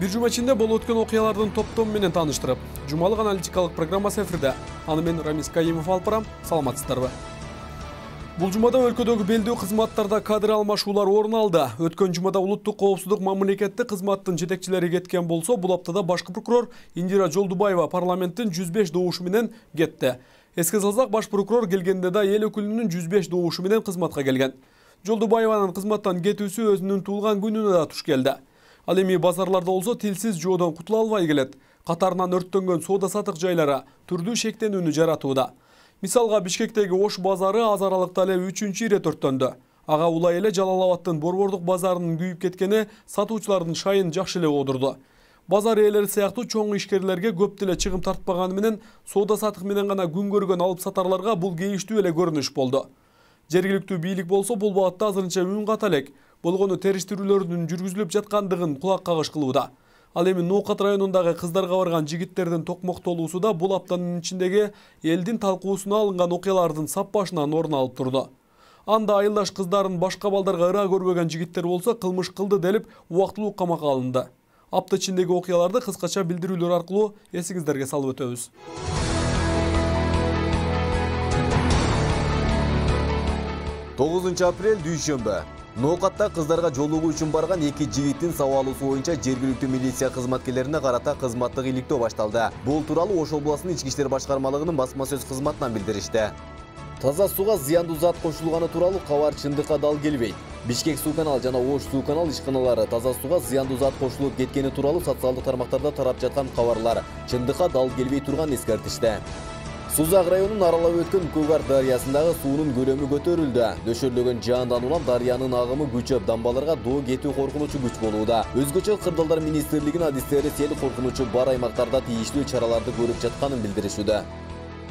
Бир жума ичинде болуп өткөн окуялардын топтому менен тааныштырып, жумалык аналитикалык программасы эфирде. Аны мен Рамис Каимов алып барам. Саламатсыздарбы? Бул жумада өлкөдөгү белдүү кызматтарда кадр алмашуулар орун алды. Өткөн жумада улуттук коопсуздук мамлекеттик кызматтын жетекчилери кеткен болсо, бул аптада башкы прокурор Индира Жолдубаева парламенттин 105 добушу менен кетти. Эске салсак, баш прокурор келгенде да эл өкүлүнүн 105 добушу менен кызматка келген. Жолдубаеванын кызматтан кетүүсү өзүнүн туулган күнүнө да туш келди. Ал эми базарларда болсо тилсиз жоодон кутула албай келет. Катарынан өрттөнгөн соода сатык жайлары түрдүү шектенүүнү жаратууда. Мисалга, Бишкектеги Ош базары аз аралыкта эле 3-чү ирет өрттөндү. Ага улай эле Жалал-Абадтын Борбордук базарынын күйүп кеткени сатуучулардын шайын жакшы эле оодурду. Базар ээлери сыяктуу чоң ишкерлерге көп деле чыгым тартпаганы менен соода сатык менен гана күн көргөн алып сатарларга бул кейиштүү эле көрүнүш болду. Жергиликтүү бийлик болсо бул багытта азырынча үн ката элек. Болгону териштирүүлөрдүн жүргүзүлүп жаткандыгын кулак кагыш кылууда. Ал эми Ноокат районундагы кыздарга барган жигиттердин токмоктолуусу да бул аптанын ичиндеги элдин талкуусуна алынган окуялардын сап башынан орун алып турду. Анда айылдаш кыздарын башка балдарга ыраа көрбөгөн жигиттер болсо кылмыш кылды делип убактылуу камакка алынды. Апта ичиндеги окуяларды кыскача билдирүүлөр аркылуу эсиңиздерге салып өтөбүз. 9 апрель дүйшөмбү. Ноокатта кыздарга жолугуу үчүн барган эки жигиттин сабалуусу боюнча жергиликтүү милиция кызматкерлерине карата кызматтык иликтөө башталды. Бул тууралуу Ош областынын ички иштер башкармалыгынын басма сөз кызматынан билдиришти. Таза сууга зыяндуу зат кошулганы тууралуу кабар чындыкка дал келбейт. Бишкек суу канал жана Ош суу канал ишканалары таза сууга зыяндуу зат кошулуп кеткени тууралуу социалдык тармактарда тарап жаткан кабарлар чындыкка дал келбей турган эскертишти. Сузак районунун аралап өткөн Көгар дарыясындагы суунун көлөмү көтөрүлдү. Дөшөрлөгөн жаандан улам дарыянын агымы күчөп, дамбаларга доо кетүү коркунучу күч болууда. Өзгөчө Кырдаалдар министрлигинин адистери сел коркунучу бар аймактарда тийиштүү чараларды көрүп жатканын билдиришүүдө.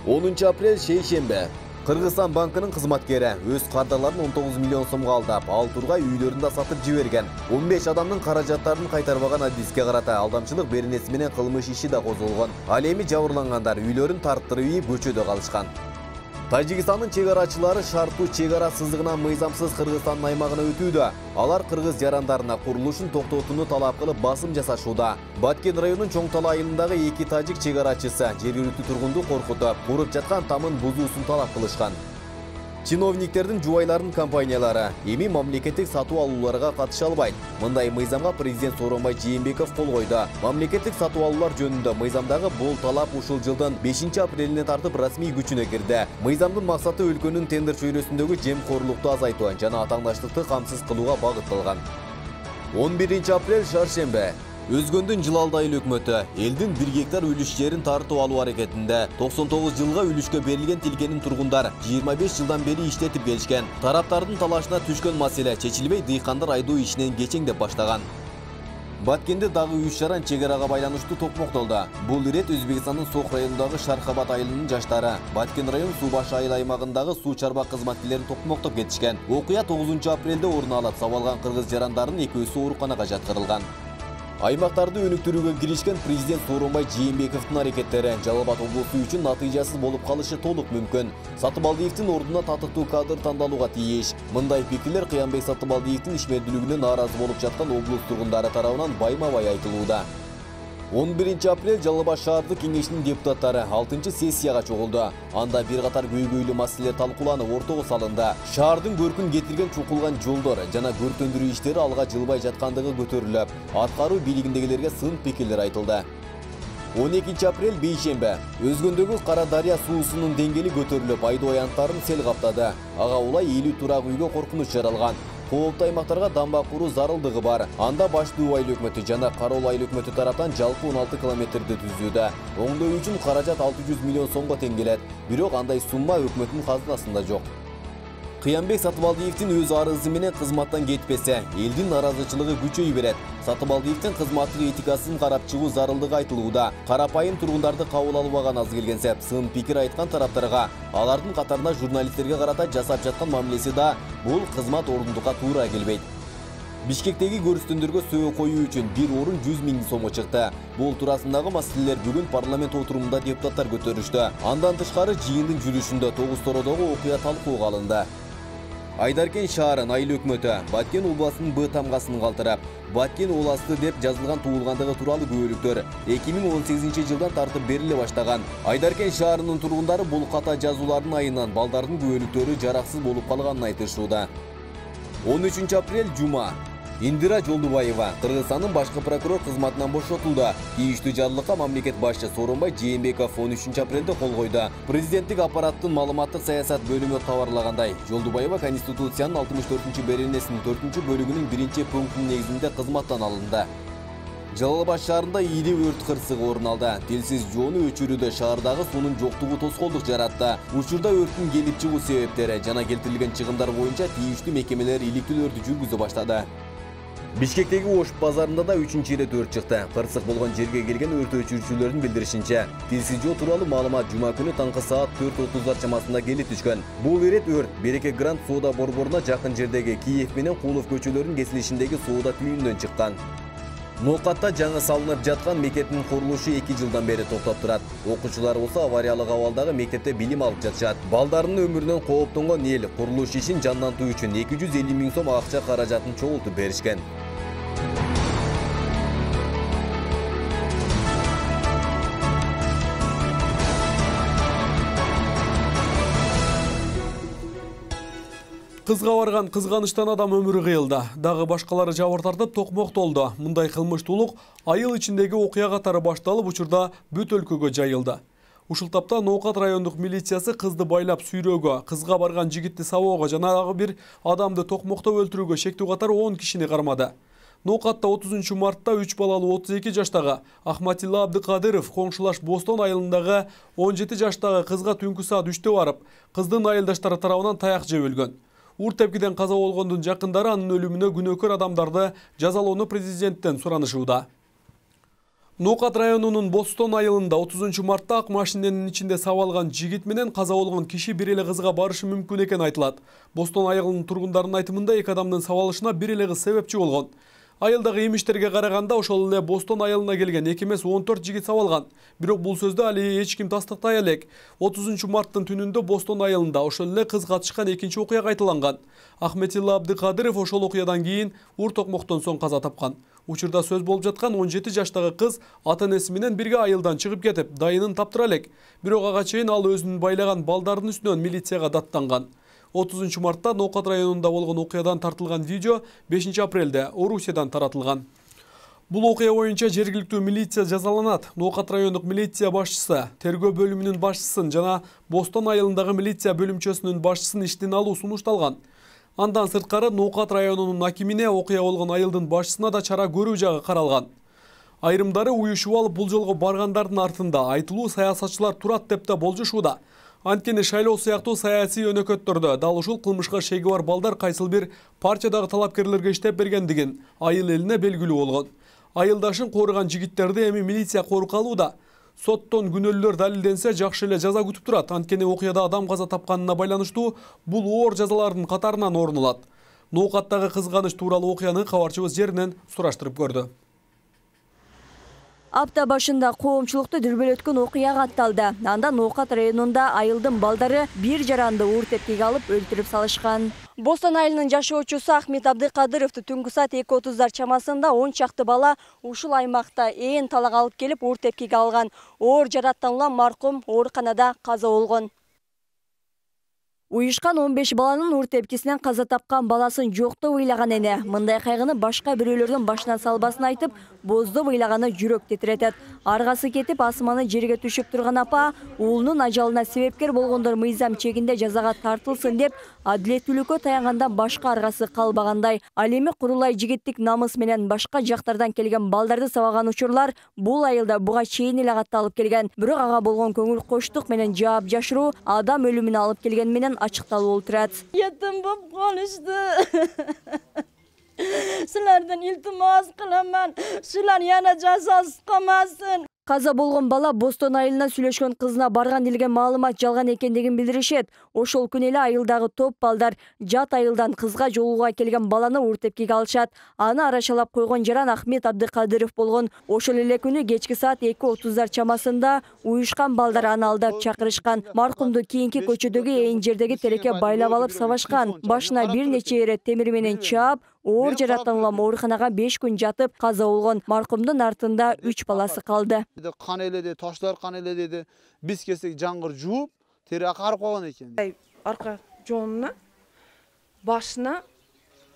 10 апрель шейшембе. Кыргызстан банкынын кызматкери өз кардарларын 19 миллион сомго алдап, ал тургай үйлөрүндө сатып жиберген. 15 адамдын каражаттарын кайтарбаган адиске карата алдамчылык беренеси менен кылмыш иши да козголгон. Ал эми жабырлангандар үйлөрүн тарттырып ийип көчөдө калышкан. Тажикстандын чегарачылары шарттуу чегара сызыгынан мыйзамсыз Кыргызстандын аймагына өтүүдө. Алар кыргыз жарандарына курулушун токтотууну талап кылып басым жасашууда. Баткен районунун Чоң Тала айылындагы эки тажик чегарачысы жергиликтүү тургунду коркутуп, куруп жаткан тамын бузуусун талап кылышкан. Чиновниктердин жубайларын компаниялары эми мамлекеттик сатуу алууларга катыша албайт. Мындай мыйзамга президент Сооронбай Жээнбеков кол койду. Мамлекеттик сатуу алуулар жөнүндө мыйзамдагы бул талап ушул жылдын 5 апрелине тартып расмий күчүнө кирди. Мыйзамдын максаты өлкөнүн тендер чөйрөсүндөгү жемкорлукту азайтуу жана атаандаштыкты камсыз кылууга багытталган. 11 апрель шаршембе. Өзгөндүн Жылалды айыл өкмөтү элдин 1 гектар үлүш жерин тартып алуу аракетинде 99 жылга үлүшкө берилген тилкенин тургундар 25 жылдан бери иштетип келишкен. Тараптардын талашына түшкөн маселе чечилбей, дыйкандар айдоо ишинен кечеңдеп баштаган. Баткенде дагы 3 жаран чегарага байланыштуу токмоктолду. Бул ирет Өзбекстандын Сок районундагы Шархабад айылынын жаштары Баткен район суу башы айыл аймагындагы суу чарба кызматкерлерин токмоктоп кетишкен. Окуя 9 апрелде орун алып, сабалган кыргыз жарандардын экөөсү ооруканага жаткырылган. Аймактарды өнүктүрүүгө киришкен президент Сооронбай Жээнбековдун аракеттери Жалал-Абад облусу үчүн натыйжасыз болуп калышы толук мүмкүн. Сатыбалдиевдин ордуна татыктуу кадр тандалууга тийиш. Мындай пикирлер Кыянбек Сатыбалдиевдин ишмердүүлүгүнө нааразы болуп жаткан облус тургундары тарабынан байма-бай айтылууда. 11 апрель Жалал-Абад шаардык кеңешинин депутаттары 6-сессияга чогулду. Анда бир катар көйгөйлүү маселелер талкууланып, ортого салынды. Шаардын көркүн кетирген чукулган жолдор жана көрктөндүрүү иштери алга жылбай жаткандыгы көтөрүлүп, аткаруу бийлигиндегилерге сын пикирлер айтылды. 12 апрель бейшембе. Өзгөндөгү Кара дарыя суусунун деңгээли көтөрүлүп, айдоо аянттарын сел каптады. Ага улай 50 турак үйгө коркунуч жаралган. Кооптуу аймактарга дамба куруу зарылдыгы бар. Анда Баштуу айыл өкмөтү жана Кароол айыл өкмөтү тараптан жалпы 16 километрди түзүүдө. Оңдоо үчүн каражат 600 миллион сомго теңгелет. Бирок андай сумма өкмөттүн казынасында жок. Кыянбек Сатыбалдиевдин өз арызы менен кызматтан кетпесе, элдин наразычылыгы күчөй берет. Сатыбалдиевдин кызматтык этикасын карап чыгуу зарылдыгы айтылууда. Карапайым тургундарды кабыл албаган аз келгенсеп, сын пикир айткан тараптарга, алардын катарына журналисттерге карата жасап жаткан мамилеси да бул кызмат орундукка туура келбейт. Бишкектеги көрүстөндөргө сөө коюу үчүн бир орун 100 000 сомго чыкты. Бул туурасындагы маселелер бүгүн парламент отурумунда депутаттар көтөрүштү. Андан тышкары жыйындын жүрүшүндө 9 тородогу окуя талкууга алынды. Айдаркен шаарын айыл өкмөтү Баткен областынын Б тамгасын калтырып, Баткен оласты деп жазылган туулгандыгы тууралуу күбөлүктөр 2018 жылдан тартып бериле баштаган. Айдаркен шаарынын тургундары бул ката жазуулардын айынан балдардын күбөлүктөрү жараксыз болуп калганын айтышууда. 13 апрель жума. Индира Жолдубаева Кыргызстандын башкы прокурор кызматынан бошотулду. Тийиштүү жарлыкка мамлекет башчы Сооронбай Жээнбеков 13 апрелде кол койду. Президенттик аппараттын маалыматтык саясат бөлүмү кабарлагандай, Жолдубаева Конституциянын 64 беренесинин 4 бөлүгүнүн 1 пунктунун негизинде кызматтан алынды. Жалал Абад шаарында ири өрт кырсыгы орун алды. Телсиз жоону өчүрүүдө шаардагы суунун жоктугу тоскоолдук жаратты. Учурда өрттүн келип чыгуу себептери жана келтирилген чыгымдар боюнча тийиштүү мекемелер иликтөөлөрдү жүргүзө баштады. Бишкектеги Ош базарында да 3-чү ирет өрт чыкты. Кырсык болгон жерге келген өрт өчүрүүчүлөрдүн билдиришинче, телсиз жоо тууралуу маалымат жума күнү таңкы саат 4:30 чамасында келип түшкөн. Бул ирет өрт Береке Гранд соода борборуна жакын жердеги Киев менен Кулов көчөлөрүнүн кесилишиндеги соода түйүнүнөн чыккан. Ноокатта жаңы салынып жаткан мектептин курулушу 2 жылдан бери токтоп турат. Окуучулар болсо авариялык абалдагы мектепте билим алып жатышат. Балдарынын өмүрүнөн кооптонгон эл курулуш ишин жандантуу үчүн 250 000 сом акча каражатын чогултуп беришкен. Кызга барган кызганычтан адам өмүрү кыйылды. Дагы башкалары жабыр тартып токмоктолду. Мындай кылмыштуулук айыл ичиндеги окуя катары башталып, учурда бүт өлкөгө жайылды. Ушул тапта Ноокат райондук милициясы кызды байлап сүйрөөгө, кызга барган жигитти сабоого жана дагы бир адамды токмоктоп өлтүрүүгө шектүү катары 10 кишини кармады. Ноокатта 30 мартта 3 балалуу 32 жаштагы Ахматилла Абдыкадыров коңшулаш Бостон айылындагы 17 жаштагы кызга түнкү саат 3-те барып, кыздын айылдаштары тарабынан таяк жеп өлгөн. Урт тепкиден каза болгондун жакындары анын өлүмүнө күнөөкөр адамдарды жазалоону президенттен суранышууда. Ноокат районунун Бостон айылында 30 мартта ак машиненин ичинде сабалган жигит менен каза болгон киши бир эле кызга барышы мүмкүн экени айтылат. Бостон айылынын тургундарынын айтымында 2 адамдын сабалышына бир эле кыз себепчи болгон. Айылдагы имиштерге караганда ошол эле Бостон айылына келген 2 эмес 14 жигит сабалган. Бирок бул сөздү али эч ким тастыктай элек. 30 марттын түнүндө Бостон айылында ошол эле кыз катышкан экинчи окуя кайталанган. Ахметилла Абдыкадыров ошол окуядан кийин ур токмоктон соң каза тапкан. Учурда сөз болуп жаткан 17 жаштагы кыз ата-энеси менен бирге айылдан чыгып кетип, дайынын таптыра элек. Бирок ага чейин ал өзүнүн байлаган балдардын үстүнөн милицияга даттанган. 30 мартта Ноокат районунда болгон окуядан тартылган видео 5 апрелде Орусиядан таратылган. Бул окуя боюнча жергиликтүү милиция жазаланат. Ноокат райондук милиция башчысы, тергөө бөлүмүнүн башчысын жана Бостон айылындагы милиция бөлүмчөсүнүн башчысын иштен алуу сунушталган. Андан сырткары Ноокат районунун акимине окуя болгон айылдын башчысына да чара көрүү жагы каралган. Айрымдары уюшуп алып бул жолго баргандардын артында айтылуу саясатчылар турат деп да болжошууда. Анткени шайлоо сыяктуу саясий өнөкөттөрдө дал ушул кылмышка шеги бар балдар кайсыл бир партиядагы талапкерлерге иштеп бергендигин айыл элине белгилүү болгон. Айылдашын кооруган жигиттерди эми милиция кооруп калууда. Соттон күнөөлөр далилденсе жакшы эле жаза күтүп турат. Анткени окуяда адам каза тапканына байланыштуу бул оор жазалардын катарынан орун алат. Ноокаттагы кызганыч тууралуу окуяны кабарчыбыз жеринен сураштырып көрдү. Апта башында коомчулукту дүрбөлөткөн окуя катталды. Анда Ноокат районунда айылдын балдары бир жаранды уур тепкиге алып өлтүрүп салышкан. Бостон айылынын жашоочусу Ахмет Абдыкадыровду түнкү саат 2:30 чамасында 10 чакты бала ушул аймакта ээн талак алып келип уур тепкиге алган. Оор жараттан маркум ооруканада каза болгон. Уюшкан 15 баланын уур тепкисинен каза тапкан баласын жоктоп ыйлаган эне мындай кайгыны башка бирөөлөрдүн башынан салбасын айтып, боздоп ыйлаганы жүрөк тетиретет. Аргасы кетип асманы жерге түшүп турган апа уулунун ажалына себепкер болгондор мыйзам чегинде жазага тартылсын деп адилеттүүлүккө таянгандан башка аргасы калбагандай. Ал эми курулай жигиттик намыс менен башка жактардан келген балдарды сабаган учурлар бул айылда буга чейин эле катталып келген. Бирок ага болгон көңүл коштук менен жаап жашыруу адам өлүмүнө алып келген менен ачыкталып отурат. Yetim болып қалышты. Сілерден илтимас кыламан. Сілер yana жазасыз қалмасын. Каза болгон бала Бостон айылына сүйлөшкөн кызына барган делген маалымат жалган экендигин билдиришет. Ошол күнү эле айылдагы топ балдар жат айылдан кызга жолууга келген баланы ууртепкиге алышат. Аны арашалап койгон жаран Ахмет Абдыкадыров болгон. Ошол эле күнү кечки саат 2:30 чамасында уюшкан балдар аны алдап чакырышкан. Маркумду кийинки көчөдөгү ээн жердеги тереке байлап алып сабашкан. Башына бир нече эре темир менен чаап, оор жараттан улам ооруканага 5 күн жатып каза болгон. Маркумдун артында 3 баласы калды. Kan eledi, taşlar kan eledi. Biz kesek jangır жууп, тери акарып койгон экен. Арка жоонуна, башына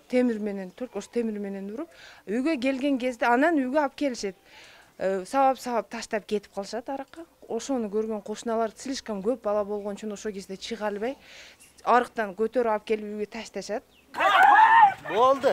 темир менен, туркош темир менен уруп, үйгө келген кезде анан үйгө алып келишет. Сабап таштап кетип калышат аракка. Ошону көргөн кошуналар слишком көп бала болгон үчүн ошо кезде чыга албай, арыктан көтөрүп алып келип үйгө ташташат. Болду.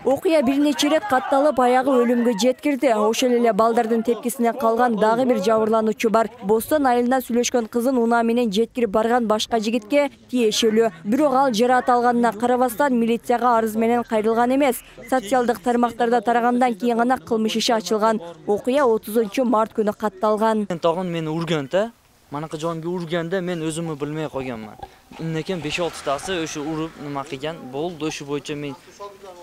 Окуя бир нече рет катталып, аягы өлүмгө жеткирди. Ошол эле балдардын тепкисине калган дагы бир жабырлануучу бар. Бостон айылына сүйлөшкөн кызын унаа менен жеткирип барган башка жигитке тиешелүү. Бирок ал жараат алганына карабастан милицияга арыз менен кайрылган эмес. Социалдык тармактарда тарагандан кийин гана кылмыш иши ачылган. Окуя 30 март күнү катталган. Тагын мени урганда, манакы жоонго урганда мен өзүмө билмей койгонмун. Иннекен 5-6 тасы ошо уруп нема кылган болду, ошо боюнча мен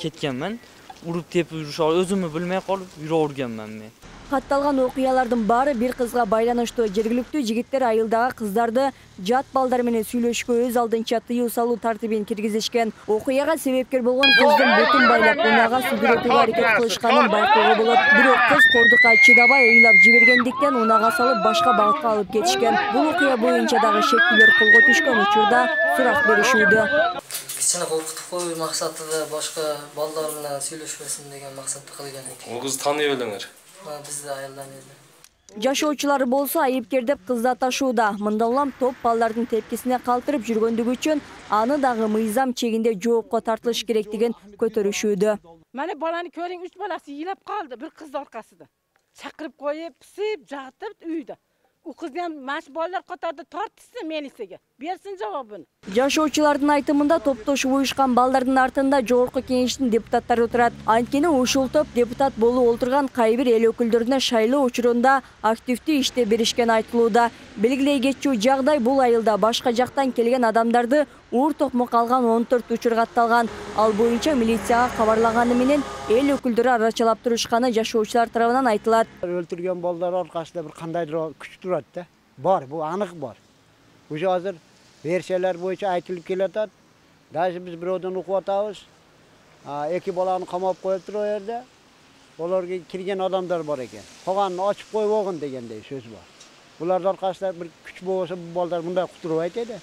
кеткенмин. Уруп тепип өзүмө билмей калып жүргөнмүн мен. Катталган окуялардын баары бир кызга байланыштуу. Жергиликтүү жигиттер айылдагы кыздарды жат балдар менен сүйлөшкө өз алдынча тыюу салуу тартибин киргизишкен. Окуяга себепкер болгон кыздын бутун байлап унаага сүгүрөтүүгө аракет кылышканын байкоого болот. Бирок кыз кордукка чыдабай ыйлап жибергендиктен унаага салып башка багытка алып кетишкен. Бул окуя боюнча дагы шектүүлөр колго түшкөн учурда сурак беришүүдө. Кичине коркутуп коюу максатында башка балдар менен сүйлөшпөсүн деген максатта кылган экен. Ол кыз тааный белеңер? Бизде айылдан эле. Жашоочулар болсо айыпкер деп кызды аташууда. Мында улам топ балдардын тепкисине калтырып жүргөндүгү үчүн аны дагы мыйзам чегинде жоопко тартылыш керектигин көтөрүшүүдө. Мана баланы көрүң, 3 баласы ыйлап калды, бир кыз аркасында. Чакырып коюп, писип, жатып үйдө. У кыздын маш балдар катарды тартышсын милицияга. Берсин жообун. Жашоочулардын айтымында топтошуп уюшкан балдардын артында жогорку кеңештин депутаттары турат. Анткени ушул топ депутат болуп олтурган кайбир эл өкүлдөрүнө шайлоо учурунда активдүү иштеп беришкен айтылууда. Белгилей кетчү жагдай бул айылда башка жактан келген адамдарды уур токмок алган 14 учур катталган. Ал боюнча милицияга кабарлаганы менен эл өкүлдөрү арачалап турушканы жашоочулар тарабынан айтылат. Өлтүргөн балдар аркасында бир кандайдыр күч турат да. Бар, бул анык бар. Уже азыр версиялар боюнча айтылып келатат. Даже биз бирөөдөн окуп атабыз. 2 баланы камап коюптур о жерде. Оларга кирген адамдар бар экен. Калганын ачып койбогон дегендей сөз бар. Булардын аркасында бир күч болсо бул балдар мындай кутурбайт эди.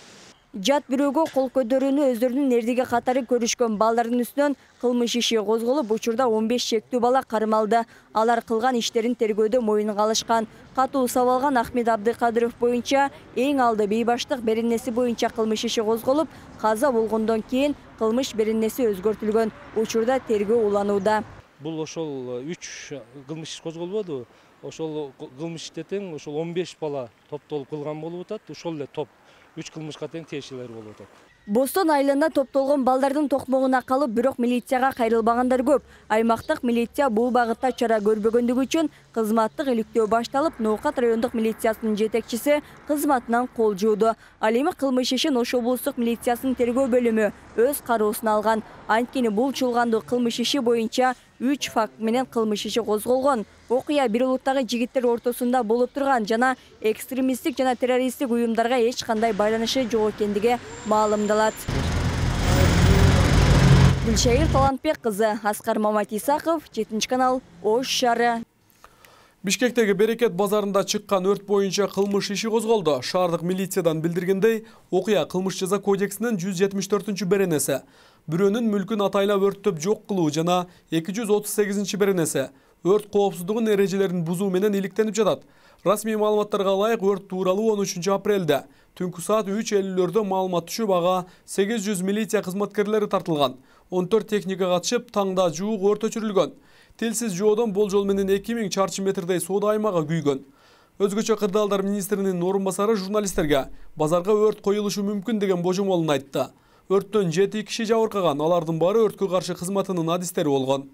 Жат бирөөгө кол көтөрүүнү өздөрүнүн эрдиги катары көрүшкөн балдардын үстүнөн кылмыш иши козголуп, учурда 15 шектүү бала кармалды. Алар кылган иштерин тергөөдө моюнга алышкан. Катуу сабалган Ахмет Абдыкадыров боюнча эң алды бейбаштык беренеси боюнча кылмыш иши козголуп, каза болгондон кийин кылмыш беренеси өзгөртүлгөн. Учурда тергөө уланууда. Бул ошол 3 кылмыш козголбоду. Ошол кылмыш иштетең, ошол 15 бала топтолуп кылган болуп атат. Ошол эле топ 3 кылмышка тең тиешелер болуп атат. Бостон айылында топтолгон балдардын токмогуна калып, бирок милицияга кайрылбагандар көп. Аймактык милиция бул багытта чара көрбөгөндүгү үчүн кызматтык иликтөө башталып, Ноокат райондук милициясынын жетекчиси кызматынан кол жууду. Ал эми кылмыш ишин Ош облустук милициясынын тергөө бөлүмү өз кароосуна алган. Анткени бул чулгандуу кылмыш иши боюнча 3 факт менен кылмыш иши козголгон. Окуя бир улуттагы жигиттер ортосунда болуп турган жана экстремисттик жана террористтик уюмдарга эч кандай байланышы жок экендиги маалымдалат. Гүлшайыр Талантбек кызы, Аскар Маматисаков, 7 канал, Ош шаары. Бишкектеги Берекет базарында чыккан өрт боюнча кылмыш иши козголду. Шаардык милициядан билдиргендей, окуя кылмыш жаза кодексинин 174-беренеси, бирөөнүн мүлкүн атайлап өрттөп жок кылуу жана 238-беренеси, өрт коопсуздугунун эрежелерин бузуу менен иликтенип жатат. Расмий маалыматтарга ылайык өрт тууралуу 13 апрелде түнкү саат 3:50 маалымат түшүп, ага 800 милиция кызматкерлери тартылган. 14 техника катышып, таңда жуук өрт өчүрүлгөн. Телсиз жоодон болжол менен 2000 чарчы метрдей соода аймагы күйгөн. Өзгөчө кырдаалдар министринин орун басары журналисттерге базарга өрт коюлушу мүмкүн деген божомолун айтты. Өрттөн 7 киши жабыркаган, алардын баары өрткө каршы кызматынын адистери болгон.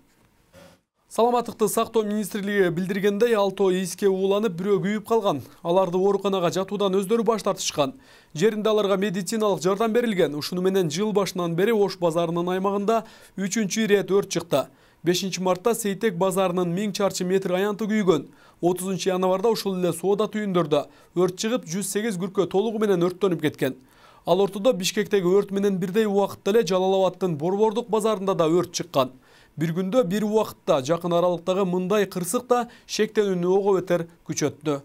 Саламаттыкты сактоо министрлиги билдиргендей, 6 иске ууланып, бирөө күйүп калган. Аларды ооруканага жатуудан өздөрү баш тартышкан. Жеринде аларга медициналык жардам берилген. Ушуну менен жыл башынан бери Ош базарынын аймагында 3-чү ирет өрт чыкты. 5 мартта Сейтек базарынын 1000 чарчы метр аянты күйгөн. 30 январда ушул эле соода түйүндөрдө өрт чыгып, 108 күркө толугу менен өрттөнүп кеткен. Ал ортодо Бишкектеги өрт менен бирдей убакытта эле Жалал Абадтын Борбордук базарында да өрт чыккан. Bir күндө bir убакытта жакын аралыктагы мындай кырсык да шектенүүнү ого бетер күчөттү.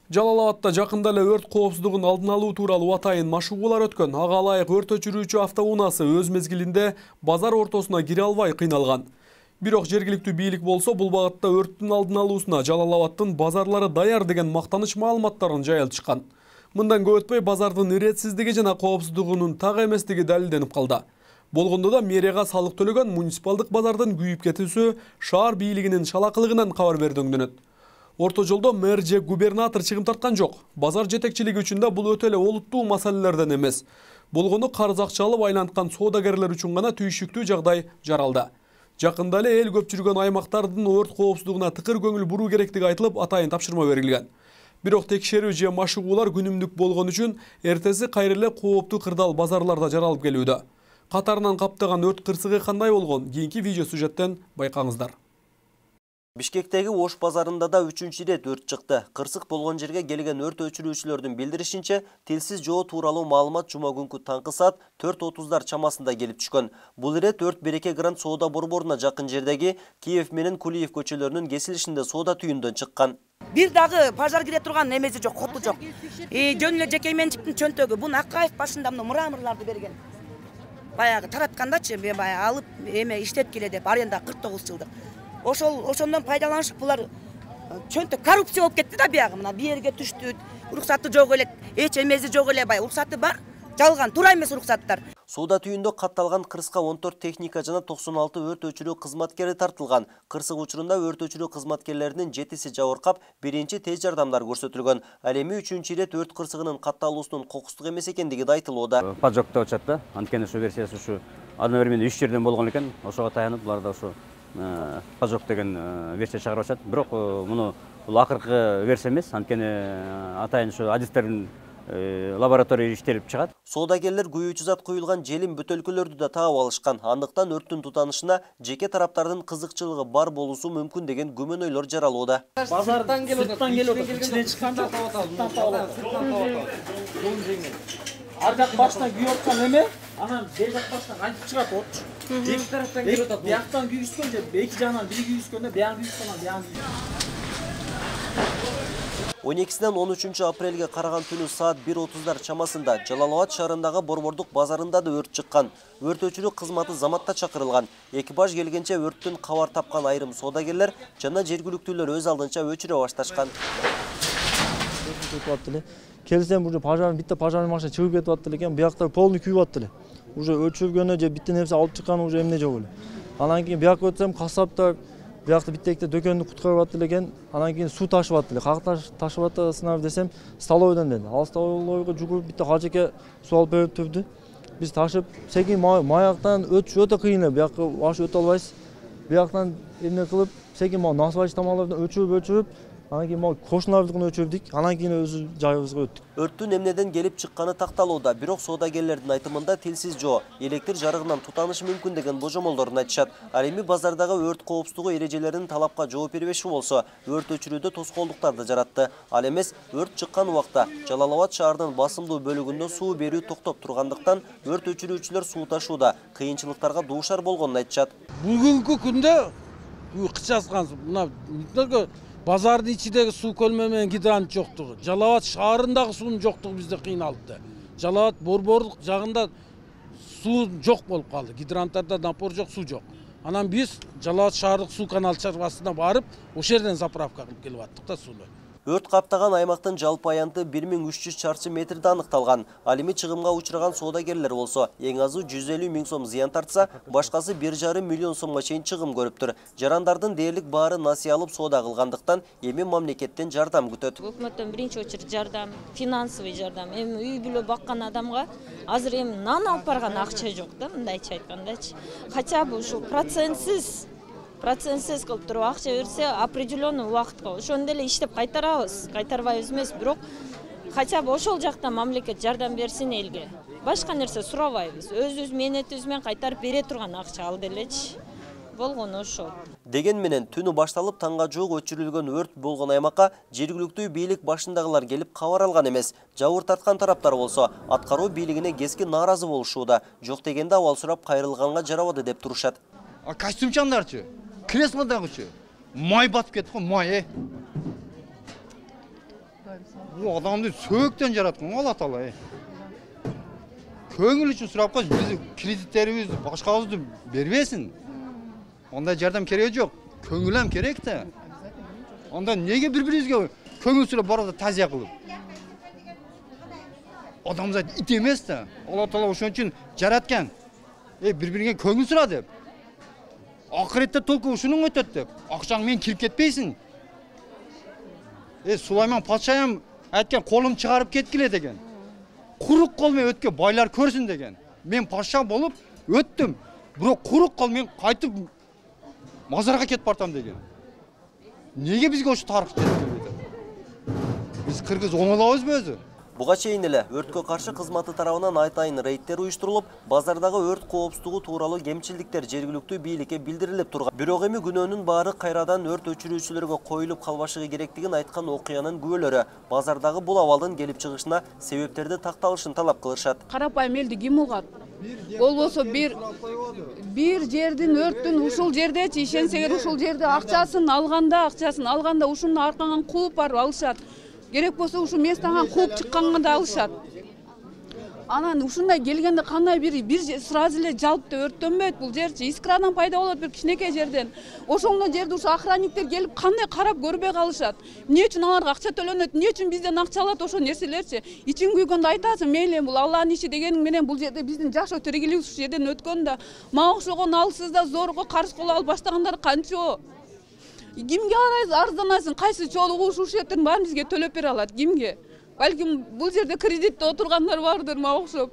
Жалал Абадта жакында эле өрт коопсуздугун алдын алуу тууралуу атайын машыгуулар өткөн. Ага ылайык өрт өчүрүүчү автоунаасы өз мезгилинде базар ортосуна кире албай кыйналган. Бирок жергиликтүү бийлик болсо бул багытта өрттүн алдын алуусуна Жалал Абадтын базарлары даяр деген мактаныч маалыматтарын жайылтышкан. Мындан көп өтпөй базардын иретсиздиги жана коопсуздугунун так эместиги далилденип калды. Болгондо да мэрияга салык төлөгөн муниципалдык базардын күйүп кетүүсү шаар бийлигинин шалакылыгынан кабар бердөңдөнөт. Орто жолдо мэр же губернатор чыгым тарткан жок. Базар жетекчилиги үчүн да бул өтө эле олуттуу маселелерден эмес. Болгону карыз акча алып айланткан соодагерлер үчүн гана түйшүктүү жагдай жаралды. Жакында эле эл көп жүргөн аймактардын өрт коопсуздугуна тыкыр көңүл буруу керектиги айтылып, атайын тапшырма берилген. Бирок текшерүү же машыгуулар күнүмдүк болгон үчүн эртеси кайра эле кооптуу кырдаал базарларда жаралып келүүдө. Катарынан каптаган өрт кырсыгы кандай болгон? Кийинки видео сюжеттен байкаңыздар. Бишкектеги Ош базарында да 3-чү ирет өрт чыкты. Кырсык болгон жерге келген өрт өчүрүүчүлөрдүн билдиришинче, телсиз жоо тууралуу маалымат жума күнкү таңкы саат 4:30 чамасында келип түшкөн. Бул ирет өрт Береке Гранд соода борборуна жакын жердеги Киев менен Кулиев көчөлөрүнүн кесилишинде соода түйүндөн чыккан. Бир дагы пожар кире турган эмеси жок, хоту жок. Жөн эле жеке менчиктин чөнтөгү. Буну Акаев башында мраморларды берген. Баягы тараткандачы мен баягы алып эме иштеп келе деп аренда 49 жылдык. Ошондон пайдаланышып булар чөнтөк коррупция болуп кетти да биягы. Мына биерге түштү, уруксаты жок эле, эч эмеси жок эле, бай уруксаты бар, жалган, туура эмес уруксаттар. Соода түйүндө катталган кырсыкка 14 техника жана 96 өрт өчүрүү кызматкери тартылган. Кырсык учурунда өрт өчүрүү кызматкерлеринин 7си жабыркап, биринчи тез жардамдар көрсөтүлгөн. Ал эми 3-чү ирет өрт кырсыгынын катталуусунун кокустук эмес экендиги да айтылууда. Поджог деп атышат да. Анткени ушу версиясы ушу одновременно 3 жерден болгон экен. Ошого таянып булар да ушу поджог деген версия чыгарып атышат. Бирок муну бул акыркы версия эмес. Анткени атайын ушу адистердин лаборатория иштелип чыгат. Соодагерлер күйүүчү зат куюлган желим бөтөлкөлөрдү да таап алышкан. Андыктан өрттүн тутанышына жеке тараптардын кызыкчылыгы бар болуусу мүмкүн деген күмөнөйлөр жаралууда. Базардан келип ичинен чыкканда ар жак башынан күйүп аткан эме, анан бер жак башынан кантип чыгат отчу. Эки тараптан келип атат. Бияктан күйгүзгөн же эки жагынан бири күйгүзгөндө биян күйгүзгөн, биян күйгүзгөн. 12-синен 13 апрелге караган түнү саат 1:30 чамасында Жалал Абад шаарындагы Борбордук базарында да өрт чыккан. Өрт өчүрүү кызматы заматта чакырылган. Экипаж келгенче өрттүн кабар тапкан айрым соодагерлер жана жергиликтүүлөр өз алдынча өчүрө башташкан. Келсем уже пожарный битте пожарный машина чыгып кетип аттыр экен. Биякта полный күйүп аттыр эле. Уже өчүргөнү же биттин нерсе алып чыкканы уже эмне жок эле. Анан кийин бияка өтсөм кассаптар биякта биттекте дөкөндү куткарып аттыр экен. Анан кийин суу ташып аттыр эле. Как ташып аттырсыңар десем, столовойдон деди. Ал столовойго жүгүрүп битте кажеке суу алып берип турду. Биз ташып, секин маяктан өтүш өтө кыйын эле. Бияка баш өтө албайсыз. Бияктан эмне кылып, секин насвач тамалардан өчүрүп анан кийин кошуналардыкын өчүрдүк. Анан кийин өзү жайыбызга өттүк. Өрттүн эмнеден келип чыкканы такталууда, бирок соодагерлердин айтымында телсиз жоо, электр жарыгынан тутанышы мүмкүн деген божомолдорун айтышат. Ал эми базардагы өрт коопсуздугу эрежелеринин талапка жооп бербеши болсо, өрт өчүрүүдө тоскоолдуктарды жаратты. Ал эмес, өрт чыккан убакта Жалал Абад шаарынын басымдуу бөлүгүндө суу берүү токтоп тургандыктан өрт өчүрүүчүлөр суу ташууда кыйынчылыктарга дуушар болгонун айтышат. Бүгүнкү күндө кычаскан мына базардын ичидеги суу көлмө менен гидрант жоктугу, Жалал Абад шаарындагы суунун жоктугу бизди кыйналды. Жалал Абад Борбордук жагында суу жок болуп калды. Гидранттарда напор жок, суу жок. Анан биз Жалал Абад шаардык суу канал чарбасына барып, ошол жерден заправка кылып келип аттык да сууну. Өрт каптаган аймактын жалпы аянты 1300 чарчы метрде аныкталган. Ал эми чыгымга учураган соодагерлер болсо, эң азы 150 000 сом зыян тартса, башкасы 1,5 миллион сомго чейин чыгым көрүптүр. Жарандардын дээрлик баары насыя алып соода кылгандыктан эми мамлекеттен жардам күтөт. Өкмөттөн биринчи очередь жардам, финансовый жардам. Эми үй бүлө баккан адамга азыр эми нан алып барган акча жок да, мындайча айткандачы. Хотя бы ушул процентсиз процентсиз кылып туруп акча берсе, определенный убакытка ошондо эле иштеп кайтарабыз. Кайтарбайбыз эмес, бирок хотя бы ошол жактан мамлекет жардам берсин элге. Башка нерсе сурабайбыз. Өзүбүз мээнетибиз менен кайтарып бере турган акча алды элечи. Болгону ошол. Деген менен түнү башталып таңга жук өчүрүлгөн өрт болгон аймакка жергиликтүү бийлик башындагылар келип кабар алган эмес. Жабыр тарткан тараптар болсо аткаруу бийлигине кескин нааразы болушууда. Жок дегенде абал сурап кайрылганга жарабады деп турушат. Костюмчандарчы, креслодагычы май батып кетти го, май. Бул адамды сөөктөн жараткан Алла Таала. Көңүл үчүн сурап коюш, биз кредиттерибизди, башкабызды бербесин. Онда жардам кереги жок. Көңүл ham керек да. Онда неге бири-бирибизге көңүл сурап барады тазия кылып? Адамзат ит эмес да. Алла Таала ошон үчүн жараткан. Бири-бириңе көңүл сура деп. Акыретте толку ушунун өтөт деп. Акчаң менен кирип кетпейсиң. Сулайман патшайым айткан, колум чыгарып кеткиле деген. Курук кол менен өткө байлар көрсүн деген. Мен патша болуп өттүм. Бирок курук кол менен кайтып мазарга кетип бартам деген. Неге бизге ошу тарых жеткилбейт? Биз кыргыз оңолобузбу өзү? Буга чейин эле өрткө каршы кызматы тарабынан айтайын рейдтер уюштурулуп, базардагы өрт коопсуздугу тууралуу кемчиликтер жергиликтүү бийликке билдирилип турган. Бирок эми күнөөнүн баары кайрадан өрт өчүрүүчүлөргө коюлуп калбашы керектигин айткан окуянын күбөлөрү базардагы бул абалдын келип чыгышына себептерди такталышын талап кылышат. Карапайым элди ким угат? Болбосо бир жердин өрттүн ушул жердечи ишенсеңер ушул жерде акчасын алганда ушуну аркаңан кууп барып алышат. Керек болсо ушу местан кууп чыкканга да алышат. Анан ушундай келгенде кандай бир сразу эле жалпты өрттөнбөйт бул жерчи. Искрадан пайда болот бир кичинекей жерден. Ошондо жерде ушу охранниктер келип кандай карап көрбөй калышат. Эмне үчүн аларга акча төлөнөт? Эмне үчүн бизден акча алат ошо нерселерчи? Ичин күйгөндө айтасың, мейли бул Алланын иши дегениң менен бул жерде биздин жашоо тиригилибиз ушул жерден өткөн да, мага окшогон алсыз да зорго каршы кыла алып баштагандар канчо? Кимге арызданасың? Кайсы чогуу ушул жердин баарын бизге төлөп бере алат? Кимге? Балким бул жерде кредитте отургандар бардыр, мага окшоп.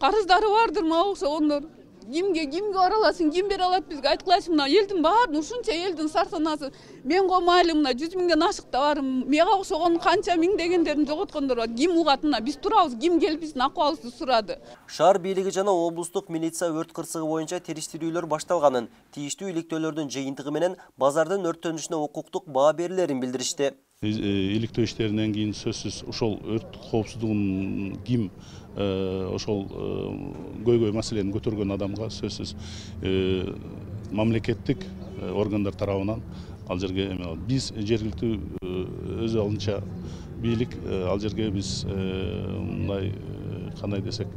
Карыздары бардыр, мага окшогондор. Кимге араласың? Ким бере алат бизге? Айткылайчы, мына элдин баарын, ушунча элдин сарсанасы. Мен го майли мына 100 миңден ашык да бар. Мага окшогон канча миңдегендерин жоготкондор бар. Ким угат мына? Биз турабыз, ким келип биздин акыбалыбызды сурады? Шаар бийлиги жана облустук милиция өрт кырсыгы боюнча териштирүүлөр башталганын, тийиштүү иликтөөлөрдүн жыйынтыгы менен базардын өрттөнүшүнө укуктук баа берилерин билдиришти. Иликтөө иштеринен кийин сөзсүз ошол өрт коопсуздугун ким ошол көйгөй маселени көтөргөн адамга сөзсүз мамлекеттик органдар тарабынан ал жерге биз жергиликтүү өзү алынча бийлик ал жерге биз мындай кандай десек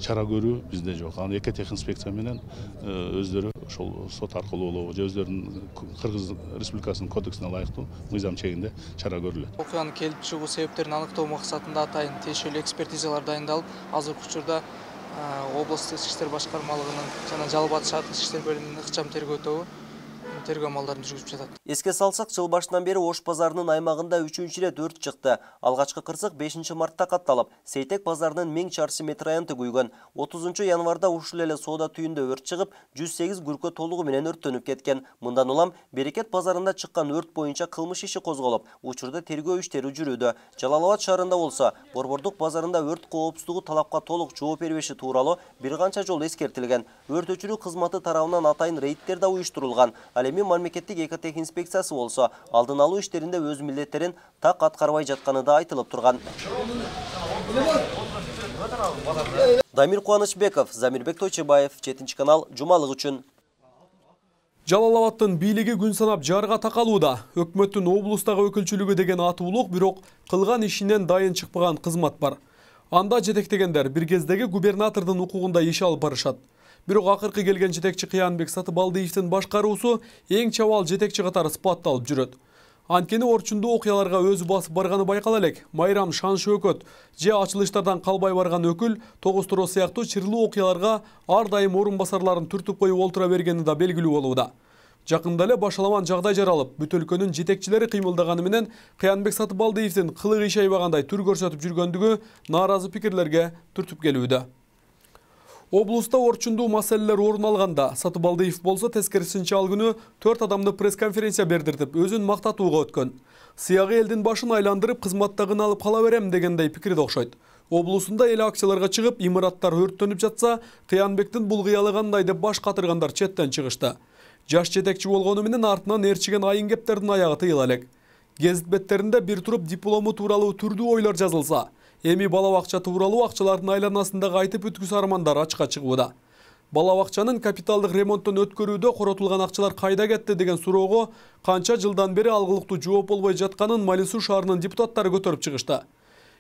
чара көрүү бизде жок. Аны экотех инспекция менен өздөрү ошол сот аркылуу болобу же өздөрүнүн Кыргыз Республикасынын кодексине ылайыктуу мыйзам чегинде чара көрүлөт. Окуянын келип чыгуу себептерин аныктоо максатында атайын тиешелүү экспертизалар дайындалып, азыркы учурда облустук ички иштер башкармалыгынын жана Жалал Абад шаардык ички иштер бөлүмүнүн ыкчам тергөө тобу тергөө амалдарын жүргүзүп жатат. Эске салсак, жыл башынан бери Ош базарынын аймагында 3-чү ирет өрт чыкты. Алгачкы кырсык 5-мартта катталып, Сейтек базарынын 1000 чарчы метр аянты күйгөн. 30 январда ушул эле соода түйүндө өрт чыгып, 108 күркө толугу менен өрттөнүп кеткен. Мындан улам Берекет базарында чыккан өрт боюнча кылмыш иши козголуп, учурда тергөө иштери жүрүүдө. Жалал Абад шаарында болсо, Борбордук базарында өрт коопсуздугу талапка толук жооп бербеши тууралуу бир канча жолу эскертилген. Өрт өчүрүү кызматы тарабынан атайын рейдтер да уюштурулган. Эми мамлекеттик экотех инспекциясы болсо, алдын алуу иштеринде өз милдеттерин так аткарбай жатканы да айтылып турган. Дамир Кубанычбеков, Замирбек Тойчебаев, 7-канал, жумалык үчүн. Жалал Абадтын бийлиги күн санап жарга такалууда. Өкмөттүн облустагы өкүлчүлүгү деген аты улук, бирок кылган ишинен дайын чыкпаган кызмат бар. Анда жетектегендер бир кездеги губернатордун укугунда иш алып барышат. Бирок акыркы келген жетекчи Кыянбек Сатыбалдиевдин башкаруусу эң чабал жетекчи катары сыпатталып жүрөт. Анткени орчундуу окуяларга өзү басып барганы байкала элек. Майрам Шаншөкөт же ачылыштардан калбай барган өкүл Тогустуро сыяктуу чырлуу окуяларга ар дайым орун басарларын түртүп коюп олтура бергени да белгилүү болууда. Жакында эле башаламан жагдай жаралып, бүт өлкөнүн жетекчилери кыймылдаганы менен Кыянбек Сатыбалдиевдин кылык иш аябагандай түр көрсөтүп жүргөндүгү нааразы пикирлерге түртүп келүүдө. Облуста орчундуу маселелер орун алганда Сатыбалдиев болсо тескерисинче ал күнү 4 адамды пресс-конференция бердиртип, өзүн мактатууга өткөн. Сыягы элдин башын айландырып, кызматтагын алып кала берем дегендей пикирде окшойт. Облусунда эл акцияларга чыгып, имараттар өрттөнүп жатса, Кыянбектин бул кыялы кандай деп баш катыргандар четтен чыгышты. Жаш жетекчи болгону менен артынан ээрчиген айын кептердин аягы тыйыла элек. Гезит беттеринде бир туруп диплому тууралуу түрдүү ойлор жазылса, эми бала бакча тууралуу акчалардын айланасындагы айтып бүткүс армандар ачыкка чыгууда. Бала бакчанын капиталдык ремонттун өткөрүүдө коротулган акчалар кайда кетти деген суроого канча жылдан бери алгылыктуу жооп болбой жатканын Мали Суу шаарынын депутаттары көтөрүп чыгышты.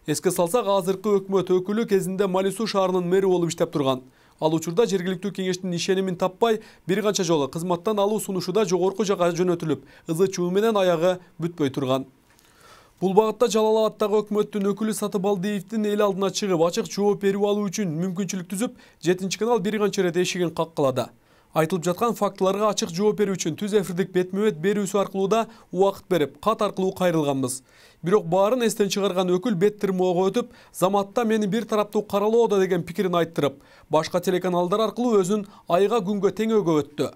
Эске салсак, азыркы өкмөт өкүлү кезинде Мали Суу шаарынын мэри болуп иштеп турган. Ал учурда жергиликтүү кеңештин ишенимин таппай, бир канча жолу кызматтан алуу сунушу да жогорку жакка жөнөтүлүп, ызы-чуу менен аягы бүтпөй турган. Бул багытта Жалал-Абадтагы өкмөттүн өкүлү Сатыбалдиевдин эл алдына чыгып, ачык жооп берип алуу үчүн мүмкүнчүлүк түзүп, 7 канал бир канча ирет эшигин каккылады. Айтылып жаткан фактыларга ачык жооп берүү үчүн түз эфирдик бетме-бет берүүсү аркылуу да убакыт берип, кат аркылуу кайрылганбыз. Бирок баарын эстен чыгарган өкүл бет тырмоого өтүп, заматта мени бир тараптуу каралоодо деген пикирин айттырып, башка телеканалдар аркылуу өзүн айга күнгө теңөөгө өттү.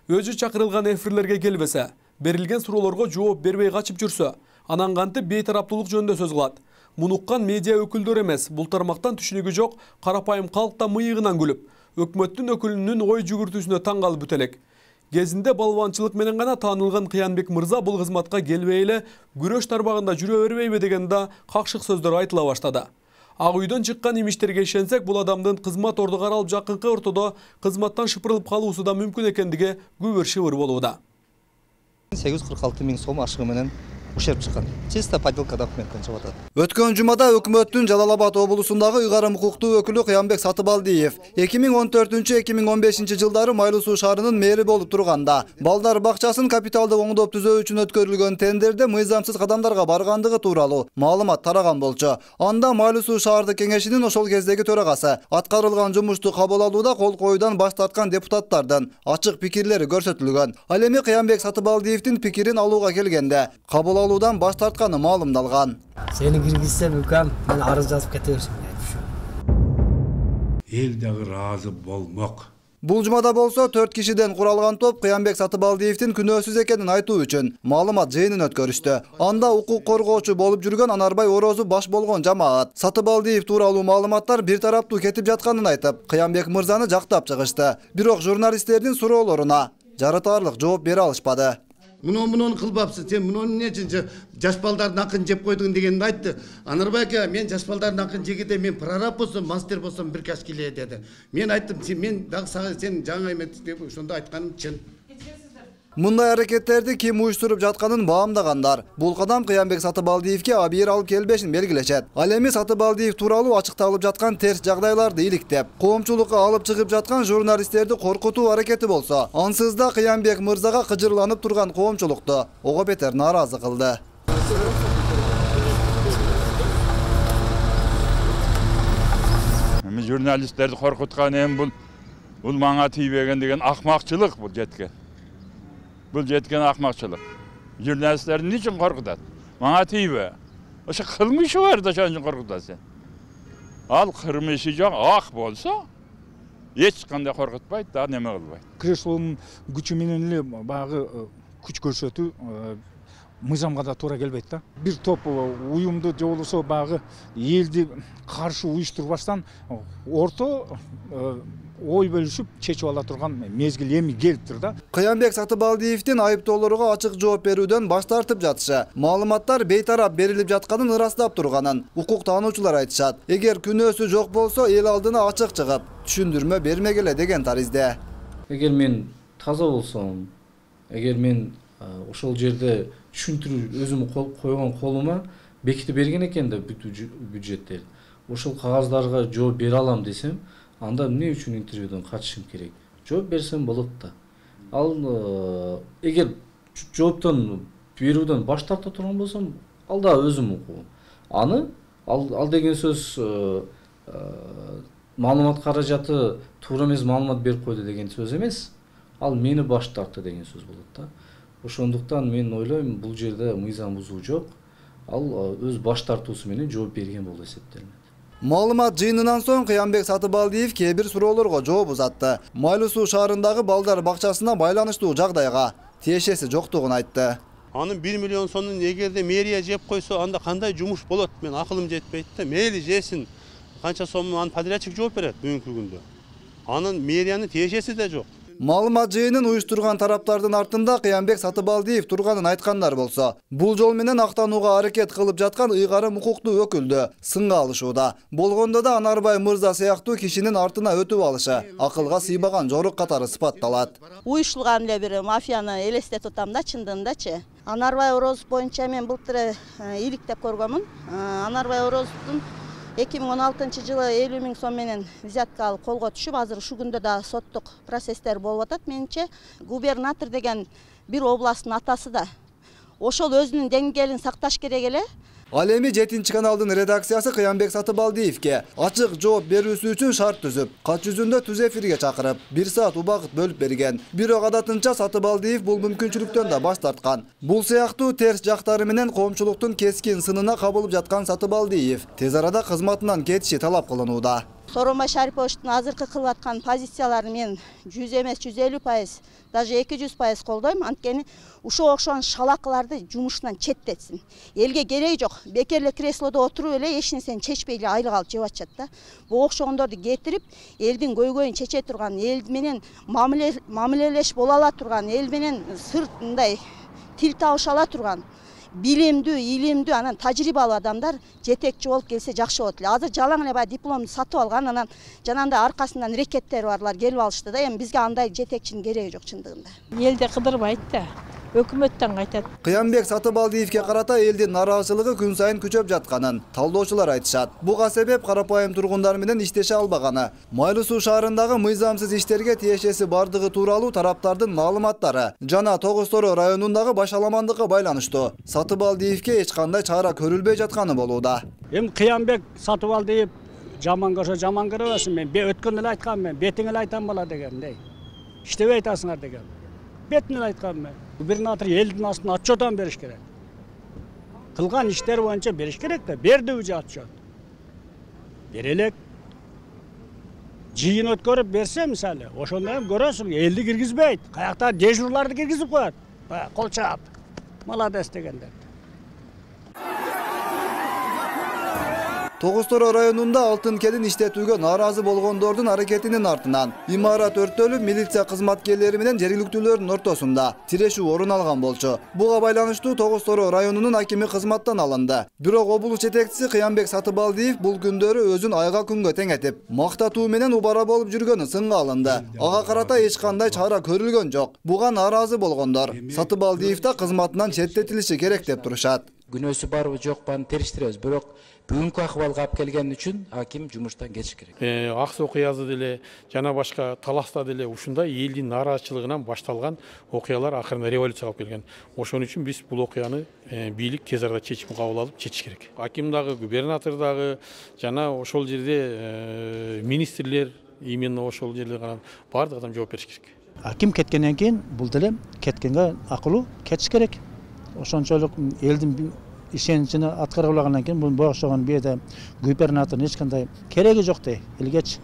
Өзү чакырылган эфирлерге келбесе, берилген суроолорго жооп бербей качып жүрсө, анан кантип бейтараптуулук жөнүндө сөз кылат. Мунуккан медиа өкүлдөр эмес, бул тармактан түшүнүгү жок карапайым калк да мыйыгынан күлүп, өкмөттүн өкүлүнүн ой жүгүртүүсүнө таң калып бүт элек. Кезинде балбанчылык менен гана таанылган Кыянбек мырза бул кызматка келбей эле күрөш тармагында жүрө бербейби деген да какшык сөздөр айтыла баштады. Ак үйдөн чыккан имиштерге ишенсек, бул адамдын кызмат орду каралып жакынкы ортодо кызматтан шыпырылып калуусу да мүмкүн экендиги күбөр-шыбыр болууда. 846 000 сом ашыгы менен ушерп чыккан. Чисто подделка документтен чыгып атат. Өткөн жумада өкмөттүн Жалал-Абад облусундагы ыйгарым укуктуу өкүлү Кыянбек Сатыбалдиев 2014-2015 жылдары Мали Суу шаарынын мэри болуп турганда, балдар бакчасын капиталдык оңдоп түзөө үчүн өткөрүлгөн тендерде мыйзамсыз кадамдарга баргандыгы тууралуу маалымат тараган болчу. Анда Мали Суу шаардык кеңешинин ошол кездеги төрагасы аткарылган жумушту кабыл алууда кол коюудан баш тарткан депутаттардын ачык пикирлери көрсөтүлгөн. Ал эми Кыянбек Сатыбалдиевдин пикирин алууга келгенде кабыл алуудан баш тартканы маалымдалган. Сени киргизсем үкам, мен арыз жазып кете берсем. Эл дагы ыраазы болмок. Бул жумада болсо 4 кишиден куралган топ Кыянбек Сатыбалдиевдин күнөөсүз экенин айтуу үчүн маалымат жыйынын өткөрүштү. Анда укук коргоочу болуп жүргөн Анарбай Орозу баш болгон жамаат Сатыбалдиев тууралуу маалыматтар бир тараптуу кетип жатканын айтып, Кыянбек мырзаны жактап чыгышты. Бирок журналисттердин суроолоруна жарытарлык жооп бере алышпады. Муну кылбапсыз, сен муну эмне үчүн жаш балдардын акын жеп койдуң дегенди айтты. Анарбай ака, мен жаш балдардын акын жегенде мен прораб болсом, мастер болсом бир каш келе деди. Мен айттым, мен дагы сен жаңы эметип деп ошондо айтканым чын. Мындай аракеттерди ким уюштуруп жатканын баамдагандар. Бул кадам Кыянбек Сатыбалдиевге абийир алып келбешин белгилешет. Ал эми Сатыбалдиев тууралуу ачыкталып жаткан терс жагдайларды иликтеп, коомчулукка алып чыгып жаткан журналисттерди коркутуу аракети болсо, ансыз да Кыянбек мырзага кыжырланып турган коомчулукту ого бетер нааразы кылды. Журналисттерди коркуткан эми бул мага тийбеген деген акмакчылык бул жеткен. Бұл жеткен ақмақшылық. Журналистерді не үшін қорқытады? Маңа тейбі. Ошы қылмышы бар да шаншын қорқытасың. Ал қырмышы жоқ ақ болса, ешқандай қорқытпайды, да неме қылбайды. Креслоның күші менен бағы күш көрсету мыйзамға да тура келбейді. Бір топ уюмды жолысо бағы елді қаршы уюштырбастан орто ой бөлүшүп чечип ала турган мезгил эми келиптир да. Кыянбек Сатыбалдиевдин айыптоолорго ачык жооп берүүдөн баш тартып жатышы, маалыматтар бейтарап берилип жатканын ырастап турганын укук таануучулар айтышат. Эгер күнөөсү жок болсо, эл алдына ачык чыгып, түшүндүрмө бермегиле деген таризде. Эгер мен таза болсом, эгер мен ошол жерде түшүндүрүү өзүм койгон колума бекитип берген экен да бюджеттер. Ошол кагаздарга жооп бере алам десем, анда эмне үчүн интервьюдон катышым керек? Жооп берсем болот да. Ал эгер жооптон берүүдөн баш тарта турган болсом, ал да өзүм укугум. Аны ал деген сөз маалымат каражаты туура эмес маалымат берип койду деген сөз эмес. Ал мени баш тартты деген сөз болот да. Ошондуктан мен ойлойм, бул жерде мыйзам бузуу жок. Ал өз баш тартуусу менен жооп берген болуп эсептелинет. Маалымат жыйынынан соң Кыямбек Сатыбалдиев кээ бир суроолорго жооп узатты. Майлуу Суу шаарындагы балдар бакчасына байланыштуу жагдайга тиешеси жоктугун айтты. Анын 1 миллион сомдун эгерде мэрия жеп койсо, анда кандай жумуш болот? Мен акылым жетпейт да. Мейли жесин. Канча сомун анын подрядчик жооп берет бүгүнкү күндө. Анын мэриянын тиешеси да жок. Маалымат жыйынын уюштурган тараптардын артында Кыямбек Сатыбалдиев турганын айткандар болсо, бул жол менен актанууга аракет кылып жаткан ыйгарым укуктуу өкүлдү сынга алышууда. Болгондо да Анарбай мырза сыяктуу кишинин артына өтүп алышы акылга сыйбаган жорук катары сыпатталат. Уюштулган эле бир мафияны элестетип атам да, чындыгындачы. Анарбай Орозов боюнча мен былтыр иликтеп көргөмүн. Анарбай Орозовдун 2016 жылы 50 000 сом менен взятка алып колго түшүп, азыр ушу күндө да соттук процесстер болуп атат. Менимче губернатор деген бир областтын атасы да ошол өзүнүн деңгээлин сакташ керек эле. Ал эми 7 каналдын редакциясы Кыямбек Сатыбалдиевке ачык жооп берүүсү үчүн шарт түзүп, кат жүзүндө түз эфирге чакырып, 1 саат убакыт бөлүп берген. Бирок адатынча Сатыбалдиев бул мүмкүнчүлүктөн да баш тарткан. Бул сыяктуу терс жактары менен коомчулуктун кескин сынына кабылып жаткан Сатыбалдиев тез арада кызматынан кетиши талап кылынууда. Сооронбай Шариповичтин азыркы кылып аткан позицияларын мен 100 эмес 150%, даже 200% колдойм. Анткени ушул окшогон шалакыларды жумушунан четтетсин. Элге кереги жок. Бекер эле креслодо отуруп эле эч нерсени чечпей эле айлык алып жеп атышат да. Бул окшогондорду кетирип, элдин көйгөйүн чече турган, эл менен мамилелеш боло ала турган, эл менен сырт мындай тил табыша ала турган билимдүү, илимдүү, анан тажрыйбалуу адамдар жетекчи болуп келсе жакшы болот эле. Азыр жалаң эле баягы дипломду сатып алган, анан жанагындай аркасынан рекеттери барлар келип алышты да. Эми бизге андай жетекчинин кереги жок чындыгында. Элде кыдырбайт да. Өкмөттөн кайтат. Кыямбек Сатыбалдиевке карата элдин нараазычылыгы күн сайын күчөп жатканын талдоочулар айтышат. Буга себеп карапайым тургундар менен иштеше албаганы. Майлуу Суу шаарындагы мыйзамсыз иштерге тиешеси бардыгы тууралуу тараптардын маалыматтары жана Тогуз Тороо районундагы башаламандыкка байланыштуу Сатыбалдиевке эч кандай чара көрүлбөй жатканы болууда. Эми Кыямбек Сатыбалдиев жаман көрсө жаман көрөбөсүн. Мен өткөн эле айтканмын, бетиңе эле айтам бала дегендей. Иштебей атасыңар деген. Бетине эле айтканмын. Губернатор элдин астына отчетон бериш керек. Кылган иштер боюнча бериш керек да, бердиби же отчет. Берелек. Жыйын өткөрүп берсе мисалы, ошондо эми көрөсүң, элди киргизбейт. Каякта дежурларды киргизип коет. Кол чаап. Молодец дегендер. Тогуз Тороо районунда алтын келин иштетүүгө нааразы болгондордун аракетинин артынан имарат өрттөлүп, милиция кызматкерлери менен жергиликтүүлөрдүн ортосунда тирешүү орун алган болчу. Буга байланыштуу Тогуз Тороо районунун акими кызматтан алынды. Бирок облус жетекчиси Кыямбек Сатыбалдиев бул күндөрү өзүн айга күнгө теңетип, мактатуу менен убара болуп жүргөнү сынга алынды. Ага карата эч кандай чара көрүлгөн жок. Буга нааразы болгондор Сатыбалдиев да кызматынан четтетилиши керек деп турушат. Күнөөсү барбы жок баны териштиребиз, бирок бүгүнкү акыбалга алып келген үчүн аким жумуштан кетиш керек. Ак Суу кыязы деле жана башка таласта деле ушундай элдин нааразычылыгынан башталган окуялар акырында революция алып келген. Ошон үчүн биз бул окуяны бийлик тез арада чечим кабыл алып чечиш керек. Аким дагы, губернатор дагы жана ошол жерде министрлер именно ошол жерде бардык адам жооп бериш керек. Аким кеткенден кийин бул деле кеткенге акылуу кетиш керек. Ошончолук элдин ишеничине аткара кылгандан кийин бул окшогон бияда губернатордун эч кандай кереги жок дей элгечи.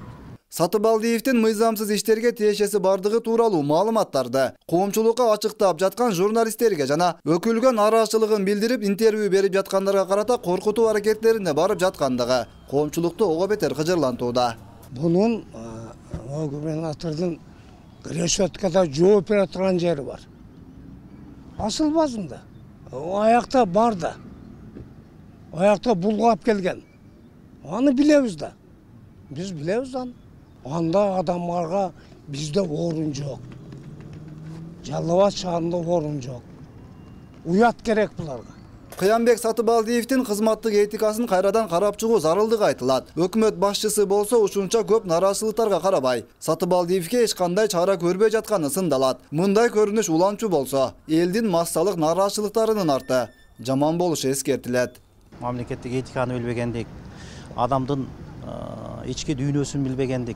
Сатыбалдиевдин мыйзамсыз иштерге тиешеси бардыгы тууралуу маалыматтарды коомчулукка ачыктап жаткан журналисттерге жана өкүлгө нааразычылыгын билдирип интервью берип жаткандарга карата коркутуу аракеттерине барып жаткандыгы коомчулукту ого бетер кыжырлантууда. Бунун губернатордун решеткада жооп бере турган жери бар. Асылбазында. Аякта бар да. Аякта булгап келген. Аны билебиз да. Биз билебиз аны. Анда адамдарга бизде орун жок. Жалал Абад шаарында орун жок. Уят керек буларга. Кыямбек Сатыбалдиевдин кызматтык этикасын кайрадан карап чыгуу зарылдыгы айтылат. Өкмөт башчысы болсо ушунча көп нараазычылыктарга карабай, Сатыбалдиевге эч кандай чара көрбөй жатканы сындалат. Мындай көрүнүш уланчу болсо, элдин массалык нараазычылыктарынын арты жаман болушу эскертилет. Мамлекеттик этиканы билбегендик, адамдын ички дүйнөсүн билбегендик,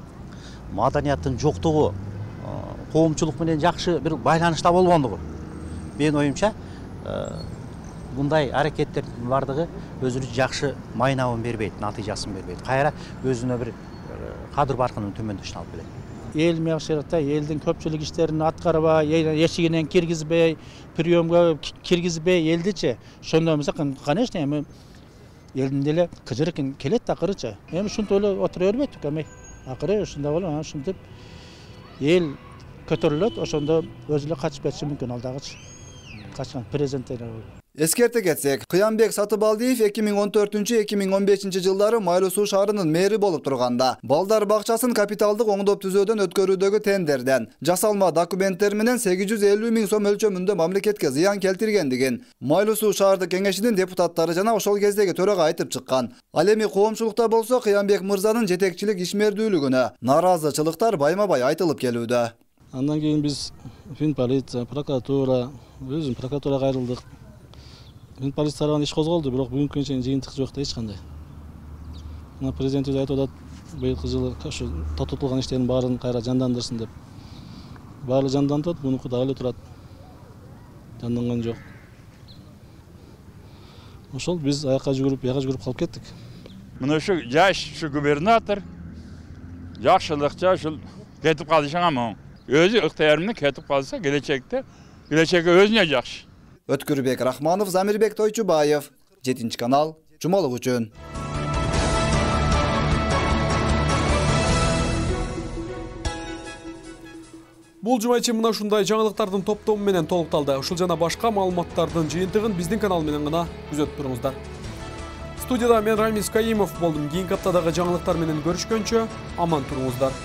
маданияттын жоктугу, коомчулук менен жакшы бир байланышта болгондугу. Менин оюмча Bunday hareketтердин бардыгы өзүнө жакшы майнабын бербейт, натыйжасын бербейт. Кайра өзүнө бир кадыр баркынын төмөндөшүнө алып келет. Эл мякшырыкта элдин көпчүлүк иштерин аткарбай, эшигинен киргизбей, приемга киргизбей элдичи. Ошондо эмесе, конечно, эми элдин деле кыжырык келет акырычы. Эми ушинтип эле отура бербейт эми. Акыры ушундай болуп, ушинтип эл көтөрүлөт, ошондо өзү эле качып кетиши мүмкүн алдагычы. Качкан президенттер. Эскерте кетсек, Кыямбек Сатыбалдиев 2014-2015 жылдары Майлуу Суу шаарынын мэри болуп турганда, балдар бакчасын капиталдык оңдоп түзөөдөн өткөрүүдөгү тендерден жасалма документтер менен 850 000 сом өлчөмүндө мамлекетке зыян келтиргендигин Майлуу Суу шаардык кеңешинин депутаттары жана ошол кездеги төрага айтып чыккан. Ал эми коомчулукта болсо Кыямбек мырзанын жетекчилик ишмердүүлүгүнө наразычылыктар байма-бай айтылып келүүдө. Андан кийин биз Финполиция, прокуратура, өзүм прокуратурага кайрылдык. Полиция тарабынан иш козголду, бирок бүгүнкү күнүн чейин жыйынтык жок да эч кандай. Мына президент өзү айтып атат, быйылкы жылы ошо токтотулган иштердин баарын кайра жандандырсын деп. Баары жанданып атат, мунуку дагы эле турат. Жанданган жок. Ошол биз аяка жүгүрүп, бияка жүгүрүп калып кеттик. Мына ушу жаш ушу губернатор жакшылыкча ушул кетип калышыңа моң. Өзү ыктыярынан кетип калса, келечекте өзүнө жакшы. Өткүрбек Рахманов, Замирбек Тойчубаев, 7 канал, жумалык үчүн. Бул жумайчы мына ушундай жаңылыктардын топтому менен толукталды. Ушул жана башка маалыматтардын жыйынтыгын биздин канал менен гана күзөтүп туруңуздар. Студияда мен Рамис Каимов болдум. Кийинки аптадагы жаңылыктар менен көрүшкөнчө аман туруңуздар.